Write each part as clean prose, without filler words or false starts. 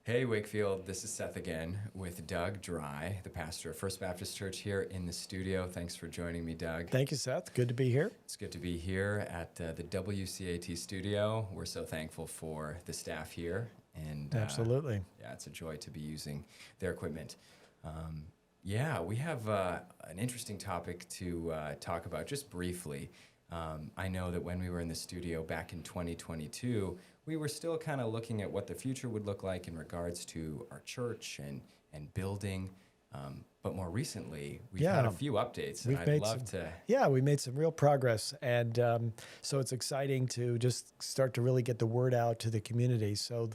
Hey, Wakefield, this is Seth again with Doug Dry, the pastor of First Baptist Church here in the studio. Thanks for joining me, Doug. Thank you, Seth. Good to be here. It's good to be here at the WCAT studio. We're so thankful for the staff here. And Absolutely. Yeah, it's a joy to be using their equipment. We have an interesting topic to talk about just briefly. I know that when we were in the studio back in 2022, we were still kind of looking at what the future would look like in regards to our church and building. But more recently, we've had a few updates. And I'd love to. Yeah, we made some real progress. And so it's exciting to just start to really get the word out to the community. So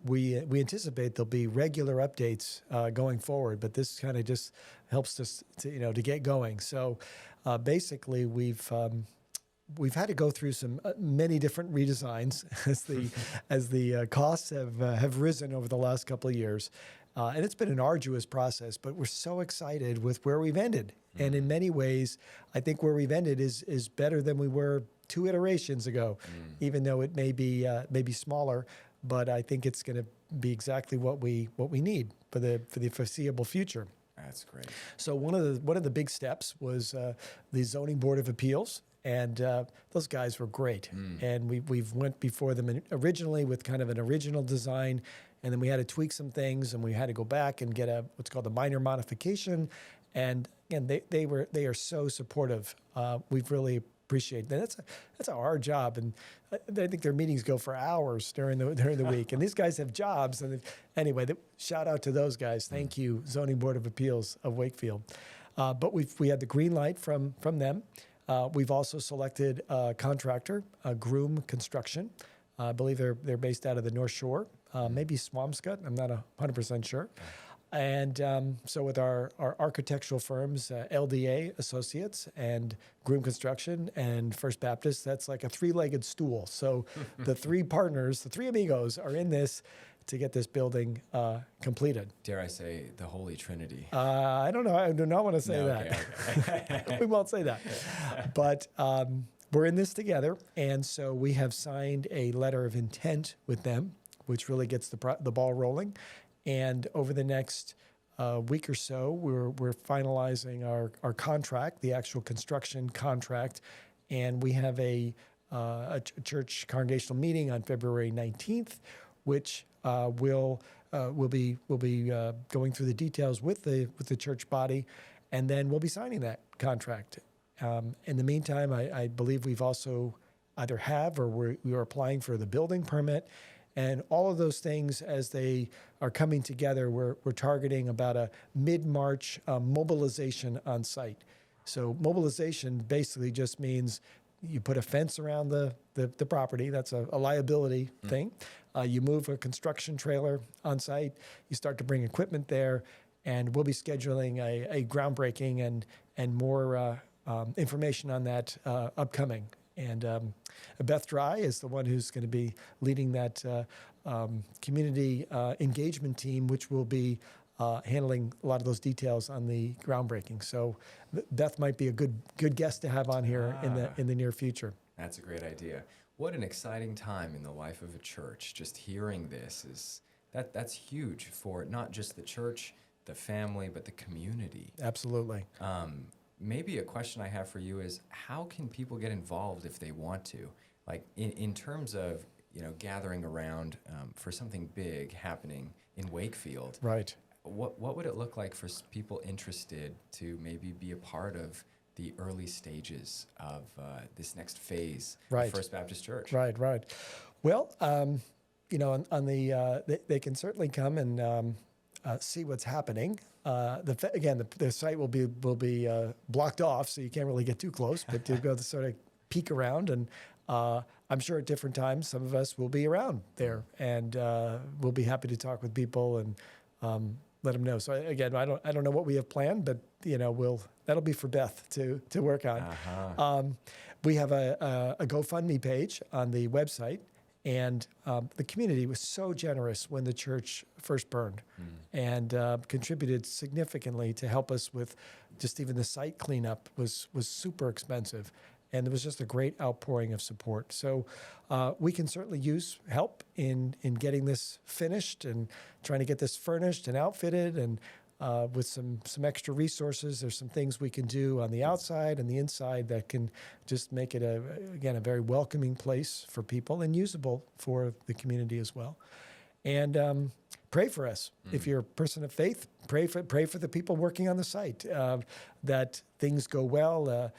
we anticipate there'll be regular updates going forward, but this kind of just helps us to get going. So basically, we've had to go through many different redesigns as the costs have risen over the last couple of years, and it's been an arduous process. But we're so excited with where we've ended, and in many ways, I think where we've ended is better than we were 2 iterations ago, even though it may be smaller. But I think it's going to be exactly what we need for the foreseeable future. That's great. So one of the big steps was the Zoning Board of Appeals. And those guys were great. And we've went before them originally with kind of an original design, and then we had to tweak some things, and we had to go back and get what's called a minor modification. And again, they are so supportive. We've really appreciated that. That's a hard job, and I think their meetings go for hours during the week. And these guys have jobs. And anyway, shout out to those guys. Thank you, Zoning Board of Appeals of Wakefield. But we had the green light from them. We've also selected a contractor, Groom Construction. I believe they're based out of the North Shore, maybe Swampscott. I'm not 100% sure. And so with our architectural firms, LDA Associates and Groom Construction and First Baptist, that's like a 3-legged stool. So the 3 partners, the 3 amigos, are in this to get this building completed. Dare I say the Holy Trinity? I don't know. I do not want to say that. Okay. We won't say that. But we're in this together. And so we have signed a letter of intent with them, which really gets the ball rolling. And over the next week or so, we're finalizing our contract, the actual construction contract. And we have a church congregational meeting on February 19th, which we'll be going through the details with the church body, and then we'll be signing that contract. In the meantime, I believe we've also either have or we are applying for the building permit, and all of those things as they are coming together. We're targeting about a mid-March mobilization on site. So mobilization basically just means you put a fence around the property. That's a liability thing. You move a construction trailer on site. You start to bring equipment there, and we'll be scheduling a groundbreaking and more information on that upcoming. And Beth Dry is the one who's going to be leading that community engagement team, which will be handling a lot of those details on the groundbreaking. So Beth might be a good guest to have on here in the near future. That's a great idea. What an exciting time in the life of a church. Just hearing this that's huge for not just the church, the family, but the community. Absolutely. Maybe a question I have for you is, how can people get involved if they want to? Like in terms of gathering around for something big happening in Wakefield. Right. What would it look like for people interested to maybe be a part of the early stages of this next phase of First Baptist Church? Right. Well, on they can certainly come and see what's happening. The site will be blocked off, so you can't really get too close, but you'll go to sort of peek around, and I'm sure at different times some of us will be around there, and we'll be happy to talk with people and let them know. So again, I don't know what we have planned, but that'll be for Beth to work on. Uh-huh. We have a GoFundMe page on the website, and the community was so generous when the church first burned, and contributed significantly to help us with just even the site cleanup was super expensive. And there was just a great outpouring of support. So we can certainly use help in getting this finished and trying to get this furnished and outfitted. And with some extra resources, there's some things we can do on the outside and the inside that can just make it, a very welcoming place for people and usable for the community as well. And pray for us. If you're a person of faith, pray for the people working on the site, that things go well.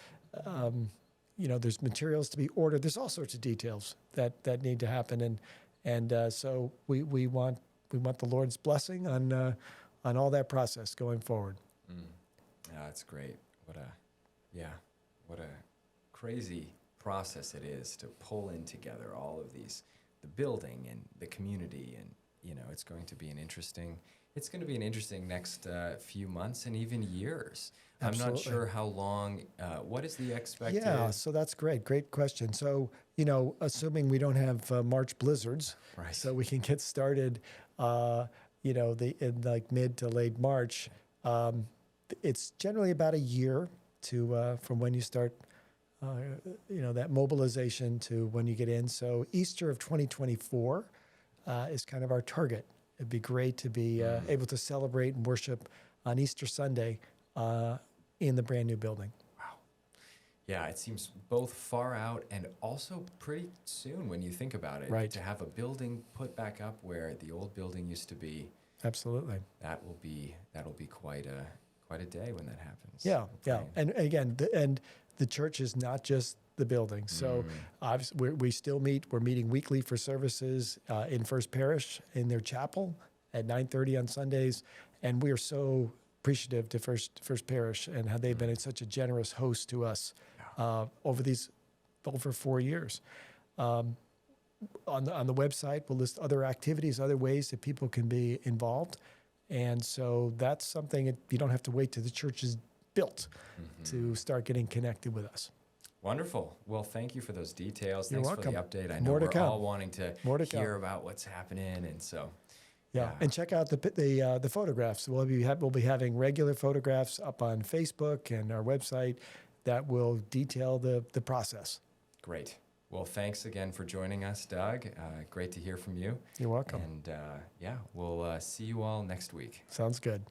There's materials to be ordered. There's all sorts of details that need to happen, and so we want the Lord's blessing on all that process going forward. Yeah, that's great. What a crazy process it is to pull in together all of these, the building and the community, and it's going to be an interesting next few months and even years. Absolutely. I'm not sure how long. What is the expected? Yeah, so that's great. Great question. So, assuming we don't have March blizzards, Right. so we can get started, in like mid to late March. It's generally about a year from when you start, that mobilization to when you get in. So Easter of 2024 is kind of our target. It'd be great to be able to celebrate and worship on Easter Sunday in the brand new building. Wow. Yeah, it seems both far out and also pretty soon when you think about it. Right. To have a building put back up where the old building used to be. Absolutely. That'll be quite a day when that happens. Yeah, yeah. Okay. And again, the church is not just the building. So obviously we still meet. We're meeting weekly for services in First Parish in their chapel at 9:30 on Sundays, and we are so appreciative to First Parish and how they've been such a generous host to us over 4 years. On the website, we'll list other activities, other ways that people can be involved, and so that's something you don't have to wait till the church is built to start getting connected with us. Wonderful. Well, thank you for those details. You're Thanks welcome. for the update. I know More to we're come. all wanting to hear about what's happening, and so Yeah, and check out the photographs. We'll be having regular photographs up on Facebook and our website that will detail the process. Great. Well, thanks again for joining us, Doug. Great to hear from you. You're welcome. And we'll see you all next week. Sounds good.